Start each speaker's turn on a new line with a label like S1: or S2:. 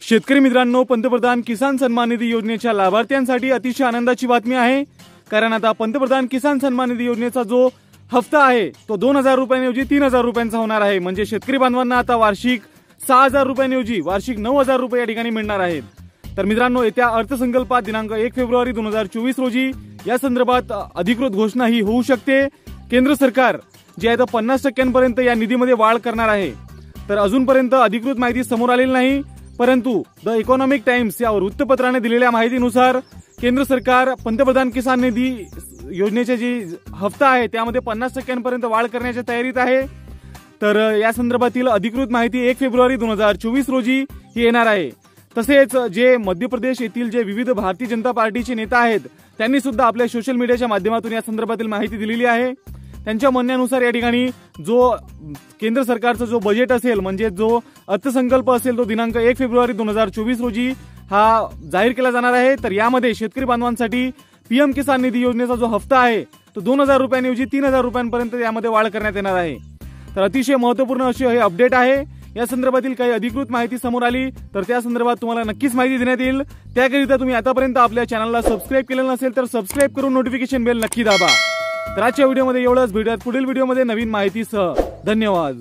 S1: शेतकरी मित्रांनो, पंतप्रधान किसान सन्मान निधी योजनेच्या लाभार्थ्यांसाठी अतिशय आनंदाची बातमी आहे। कारण आता पंतप्रधान किसान सन्मान निधी योजनेचा जो हप्ता आहे तो 2000 रुपयांऐवजी 3000 रुपयांचा होणार आहे। म्हणजे शेतकरी बांधवांना आता वार्षिक 6000 रुपयांऐवजी वार्षिक 9000 रुपये या ठिकाणी मिळणार आहेत। तर मित्रांनो, येत्या अर्थसंकल्पात दिनांक 1 फेब्रुवारी 2024 रोजी या संदर्भात अधिकृत घोषणा ही होऊ शकते। केंद्र सरकार जे आहे 50% या निधीमध्ये वाढ करणार आहे। तर अजूनपर्यंत अधिकृत माहिती समोर आलेली नाही, परंतु द इकॉनॉमिक टाइम्स या वृत्तपत्राने दिलेल्या माहितीनुसार केंद्र सरकार पंतप्रधान किसान निधी योजनेचे जी हप्ता आहे त्यामध्ये 50% वाढ करण्याच्या तयारीत आहे। तर या संदर्भातील अधिकृत माहिती 1 फेब्रुवारी 2024 रोजी ही येणार आहे। तसेच जे मध्य प्रदेश येथील जे विविध भारतीय जनता पार्टीचे नेता आहेत त्यांनी सुद्धा आपल्या सोशल मीडियाच्या माध्यमातून या संदर्भातील माहिती दिलेली आहे। त्यांच्या म्हणण्यानुसार या ठिकाणी जो केंद्र सरकारचा जो बजेट असेल, म्हणजे जो अर्थसंकल्प असेल, तो दिनांक 1 फेब्रुवारी 2024 रोजी हा जाहीर केला जाणार आहे। तर यामध्ये शेतकरी बांधवांसाठी पीएम किसान निधी योजनेचा जो हप्ता आहे तो 2000 रुपयांऐवजी 3000 रुपयांपर्यंत यामध्ये वाढ करण्यात येणार आहे। तर अतिशय महत्त्वपूर्ण असे हे अपडेट आहे। या संदर्भातील काही अधिकृत माहिती समोर आली तर त्या संदर्भात तुम्हाला नक्कीच माहिती देण्यात येईल। त्याकरिता तुम्ही आतापर्यंत आपल्या चॅनलला सबस्क्राईब केलेलं नसेल तर सबस्क्राईब करून नोटिफिकेशन बेल नक्की दाबा। तर आजच्या व्हिडिओमध्ये एवढंच। भेटूयात पुढील व्हिडिओमध्ये नवीन माहितीसह। धन्यवाद।